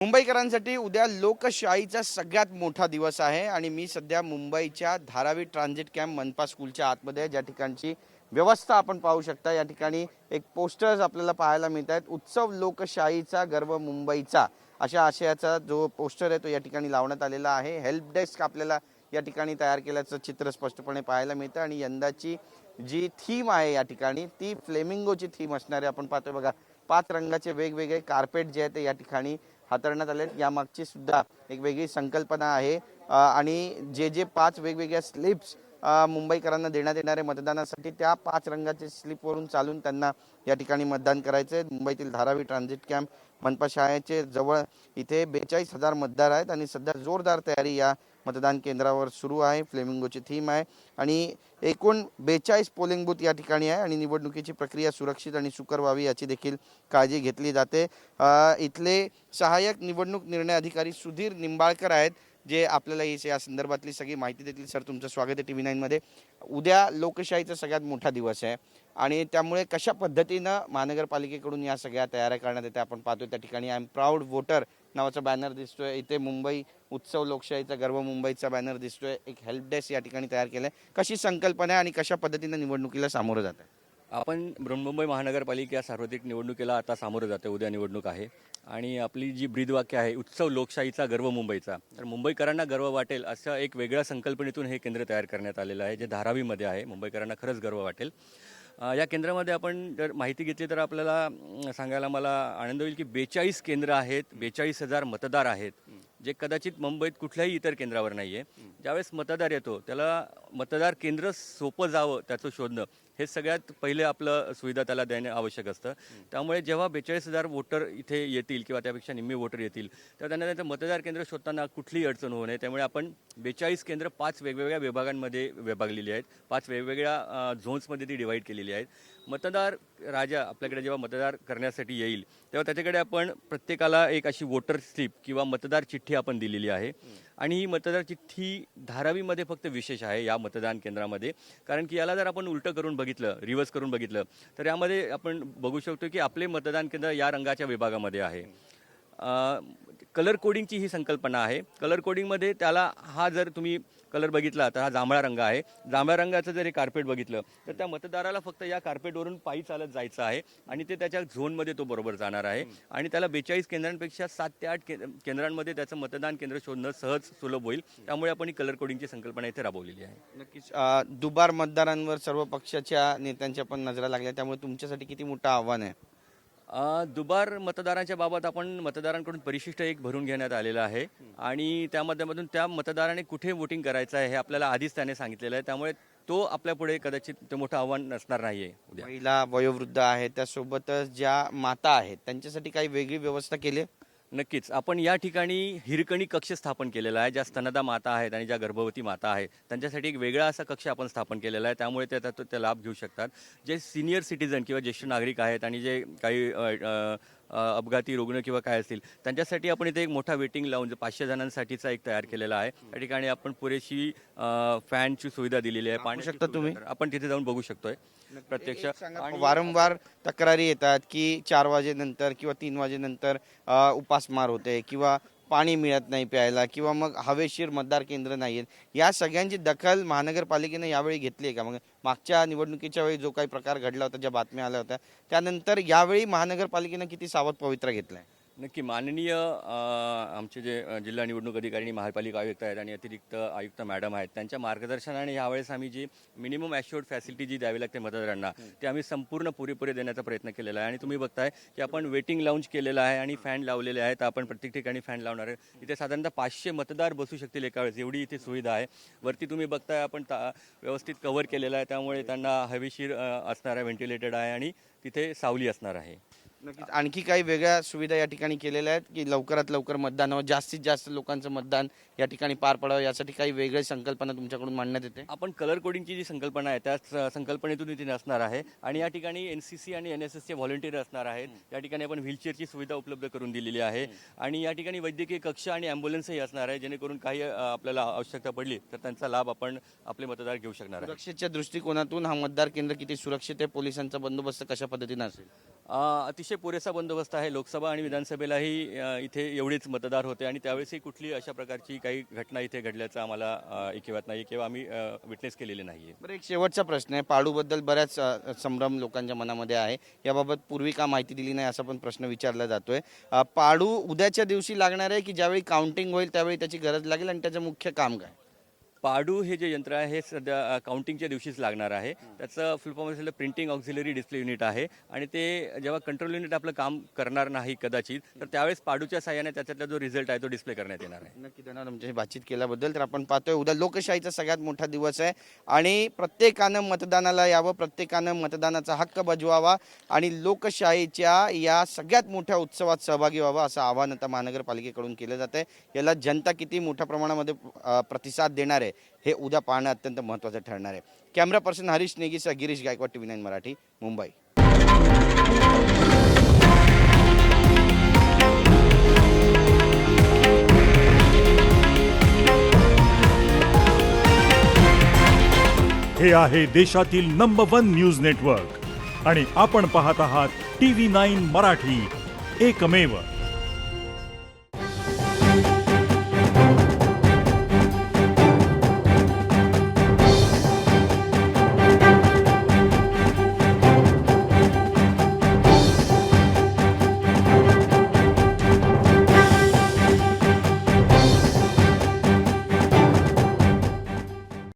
मुंबईकरांसाठी उद्या लोकशाहीचा सगळ्यात मोठा दिवस आहे आणि मी सध्या मुंबईच्या धारावी ट्रान्झिट कॅम्प मनपा स्कूलच्या आतमध्ये आहे, ज्या ठिकाणची व्यवस्था आपण पाहू शकता। या ठिकाणी एक पोस्टर्स आपल्याला पाहायला मिळत आहेत। उत्सव लोकशाहीचा गर्व मुंबईचा अशा आशयाचा जो पोस्टर आहे तो या ठिकाणी लावण्यात आलेला आहे। हेल्प डेस्क आपल्याला या ठिकाणी तयार केल्याचं चित्र स्पष्टपणे पाहायला मिळतं आणि यंदाची जी थीम आहे या ठिकाणी ती फ्लेमिंगोची थीम असणार आहे। आपण पाहतोय बघा, 5 रंगाचे वेगवेगळे कार्पेट जे आहे ते या ठिकाणी हाताळण्यात आले। यामागची सुद्धा एक वेगळी संकल्पना आहे आणि जे 5 वेगवेगळ्या स्लिप्स मुंबईकरांना देण्यात येणारे मतदानासाठी त्या 5 रंगाचे स्लिपवरून चालून त्यांना या ठिकाणी मतदान करायचे। मुंबईतील धारावी ट्रान्झिट कॅम्प मनपा शाळेचे जवळ इथे 42,000 मतदार आहेत आणि सध्या जोरदार तयारी या मतदान केंद्रावर सुरू आहे। फ्लेमिंगोची थीम आहे आणि एकूण 42 पोलिंग बूथ या ठिकाणी आहे आणि निवडणुकीची प्रक्रिया सुरक्षित आणि सुकर व्हावी याची देखील काळजी घेतली जाते। इथले सहाय्यक निवडणूक निर्णय अधिकारी सुधीर निंबाळकर आहेत, जे आपल्याला या संदर्भातली सगळी माहिती देतील। सर, तुमचं स्वागत आहे TV9 मध्ये। उद्या लोकशाहीचा सगळ्यात मोठा दिवस आहे आणि त्यामुळे कशा पद्धतीनं महानगरपालिकेकडून या सगळ्या तयाऱ्या करण्यात येते आपण पाहतोय। त्या ठिकाणी आय एम प्राऊड वोटर नावाचा बॅनर दिसतोय, इथे मुंबई उत्सव लोकशाहीचा गर्व मुंबईचा बॅनर दिसतोय, एक हेल्प डेस्क या ठिकाणी तयार केलाय। कशी संकल्पना आहे आणि कशा पद्धतीने निवडणुकीला सामोरं जात आहे? आपण बृहन्मुंबई महानगरपालिका सार्वत्रिक निवडणुकीला आता सामोरं जाते। उद्या निवडणूक आहे आणि आपली जी ब्रीदवाक्य आहे उत्सव लोकशाहीचा गर्व मुंबईचा, तर मुंबईकरांना गर्व वाटेल असं एक वेगळ्या संकल्पनेतून हे केंद्र तयार करण्यात आलेलं आहे, जे धारावीमध्ये आहे। मुंबईकरांना खरंच गर्व वाटेल। या केंद्रामध्ये आपण जर माहिती घेतली तर आपल्याला सांगायला मला आनंद होईल की 42 केंद्र आहेत, 42,000 मतदार आहेत, जे कदाचित मुंबईत कुठल्याही इतर केंद्रावर नाही आहे। ज्यावेळेस मतदार येतो त्याला मतदार केंद्र सोपं जावं त्याचं शोधणं हे सगळ्यात पहिले आपलं सुविधा त्याला देणं आवश्यक असतं। त्यामुळे जेव्हा 42,000 वोटर इथे येतील किंवा त्यापेक्षा निम्मे वोटर येतील तेव्हा त्यांना त्यांचं मतदार केंद्र शोधताना कुठलीही अडचण होऊ नये, त्यामुळे आपण 42 केंद्र 5 वेगवेगळ्या विभागांमध्ये विभागलेली आहेत, 5 वेगवेगळ्या झोन्समध्ये ती डिवाईड केलेली आहेत। मतदार राजा आपल्याकडे जेव्हा मतदार करण्यासाठी येईल तेव्हा त्याच्याकडे आपण प्रत्येकाला एक अशी वोटर स्लिप किंवा मतदार चिठ्ठी आपण दिलेली आहे आणि ही मतदार चिठ्ठी धारावीमध्ये फक्त विशेष आहे या मतदान केंद्रामध्ये, कारण की याला जर आपण उलटं करून बघितलं, रिव्हर्स करून बघितलं तर यामध्ये आपण बघू शकतो की आपले मतदान केंद्र या रंगाच्या विभागामध्ये आहे। कलर कोडिंगची ही संकल्पना आहे। कलर कोडिंगमध्ये त्याला हा जर तुम्ही कलर बघितला तर हा जांभळा रंग आहे। जांभळ्या रंगाचं जर हे कार्पेट बघितलं तर त्या मतदाराला फक्त या कार्पेटवरून पायी चालत जायचं आहे आणि ते त्याच्या झोनमध्ये तो बरोबर जाणार आहे आणि त्याला 42 केंद्रांपेक्षा 7 ते 8 केंद्रांमध्ये त्याचं मतदान केंद्र शोधणं सहज सुलभ होईल। त्यामुळे आपण ही कलर कोडिंगची संकल्पना इथे राबवलेली आहे। नक्कीच दुबार मतदारांवर सर्व पक्षाच्या नेत्यांच्या पण नजरा लागल्या, त्यामुळे तुमच्यासाठी किती मोठं आव्हान आहे? दुबार मतदारांच्या बाबत आपण मतदारांकडून परिशिष्ट एक भरून घेण्यात आलेलं आहे आणि त्या माध्यमातून त्या मतदाराने कुठे वोटिंग करायचं आहे हे आपल्याला आधीच त्याने सांगितलेलं आहे, त्यामुळे तो आपल्यापुढे कदाचित ते मोठं आव्हान नसणार नाही आहे उद्या। महिला, वयोवृद्ध आहेत, त्यासोबतच ज्या माता आहेत त्यांच्यासाठी काही वेगळी व्यवस्था केली आहे? नक्कीच आपण या ठिकाणी हिरकणी कक्ष स्थापन केलेला आहे। ज्या स्तनदा माता आहेत आणि ज्या गर्भवती माता आहेत त्यांच्यासाठी एक वेगळा असा कक्ष आपण स्थापन केलेला आहे, त्यामुळे ते त्याचा ते लाभ घेऊ शकतात। जे सिनियर सिटीजन किंवा ज्येष्ठ नागरिक आहेत आणि जे काही अपघाती रुग्ण किंवा काय असतील त्यांच्यासाठी आपण इथे एक मोठा वेटिंग लावून 500 जणांसाठीचा एक तयार केलेला आहे। त्या ठिकाणी आपण पुरेशी फॅनची सुविधा दिलेली आहे, पाणी शकता तुम्ही? आपण तिथे जाऊन बघू शकतोय प्रत्यक्ष। वारंवार तक्रारी येतात की 4 वाजेनंतर किंवा 3 वाजेनंतर उपासमार होते किंवा पाणी मिळत नाही प्यायला किंवा मग हवेशीर मतदार केंद्र नाही आहेत, या सगळ्यांची दखल महानगरपालिकेने यावेळी घेतली आहे का? मग मागच्या निवडणुकीच्या वेळी जो काही प्रकार घडला होता, ज्या बातम्या आल्या होत्या, त्यानंतर यावेळी महानगरपालिकेने किती सावध पवित्रा घेतलाय? नक्की माननीय आमचे जे जिल्हा निवडणूक अधिकारी आणि महापालिका आयुक्त आहेत आणि अतिरिक्त आयुक्त मॅडम आहेत त्यांच्या मार्गदर्शनाने यावेळेस आम्ही जी मिनिमम ॲश्युअर्ड फॅसिलिटी जी द्यावी लागते मतदारांना ते आम्ही संपूर्ण पुरेपुरे देण्याचा प्रयत्न केलेला आहे आणि तुम्ही बघताय की आपण वेटिंग लाऊंज केलेलं आहे आणि फॅन लावलेले आहेत। आपण प्रत्येक ठिकाणी फॅन लावणार आहे। इथे साधारणतः 500 मतदार बसू शकतील एका वेळेस, एवढी इथे सुविधा आहे। वरती तुम्ही बघताय आपण व्यवस्थित कव्हर केलेलं आहे, त्यामुळे त्यांना हवेशीर असणार आहे, व्हेंटिलेटेड आहे आणि तिथे सावली असणार आहे। नक्कीच आणखी काही वेगळ्या सुविधा या ठिकाणी केलेल्या आहेत की लवकरात लवकर मतदान व्हावं, जास्तीत जास्त लोकांचं मतदान या ठिकाणी पार पडावं, यासाठी काही वेगळी संकल्पना तुमच्याकडून मांडण्यात येते? आपण कलर कोडिंगची जी संकल्पना आहे त्याच संकल्पनेतून इथे असणार आहे आणि या ठिकाणी NCC आणि NSSचे व्हॉलंटियर असणार आहेत। या ठिकाणी आपण व्हीलचेअरची सुविधा उपलब्ध करून दिलेली आहे आणि या ठिकाणी वैद्यकीय कक्ष आणि ॲम्ब्युलन्सही असणार आहे, जेणेकरून काही आपल्याला आवश्यकता पडली तर त्यांचा लाभ आपण आपले मतदार घेऊ शकणार आहे। सुरक्षेच्या दृष्टिकोनातून हा मतदार केंद्र किती सुरक्षित आहे? पोलिसांचा बंदोबस्त कशा पद्धतीने असेल? अतिशय अतिशय पुरेसा बंदोबस्त आहे. लोकसभा आणि विधानसभेलाही इथे एवढेच मतदार होते आणि त्यावेळेसही कुठली अशा प्रकारची काही घटना इथे घडल्याचं आम्हाला ऐकिवात नाही किंवा आम्ही विटनेस केलेले नाही. बरं, एक शेवटचा प्रश्न आहे. पाडूबद्दल बऱ्याच संभ्रम लोकांच्या मनामध्ये आहे. याबाबत पूर्वी का माहिती दिली नाही असा पण प्रश्न विचारला जातोय. पाडू उद्याच्या दिवशी लागणार आहे की ज्यावेळी काउंटिंग होईल त्यावेळी त्याची गरज लागेल आणि त्याचं मुख्य काम काय? पाडू हे जे यंत्र आहे हे सध्या काउंटिंगच्या दिवशीच लागणार आहे. त्याचं फुल फॉर्म असेल प्रिंटिंग ऑक्झिलरी डिस्प्ले युनिट आहे आणि ते जेव्हा कंट्रोल युनिट आपलं काम करणार नाही कदाचित तर त्यावेळेस पाडूच्या साहाय्याने त्याच्यातला जो रिझल्ट आहे तो डिस्प्ले करण्यात येणार आहे. नक्की धन्यवाद तुमच्याशी बातचीत केल्याबद्दल. तर आपण पाहतोय उद्या लोकशाहीचा सगळ्यात मोठा दिवस आहे आणि प्रत्येकानं मतदानाला यावं, प्रत्येकानं मतदानाचा हक्क बजवावा आणि लोकशाहीच्या या सगळ्यात मोठ्या उत्सवात सहभागी व्हावं असं आवाहन आता महानगरपालिकेकडून केलं जात आहे. याला जनता किती मोठ्या प्रमाणामध्ये प्रतिसाद देणार आहे हे उद्या पाहणं अत्यंत महत्त्वाचं ठरणार आहे. कॅमेरा पर्सन हरीश नेगीसह गिरीश गायकवाड, TV9 मराठी, मुंबई. हे आहे देशातील नंबर 1 न्यूज नेटवर्क आणि आपण पाहत आहात TV9 मराठी, एकमेव.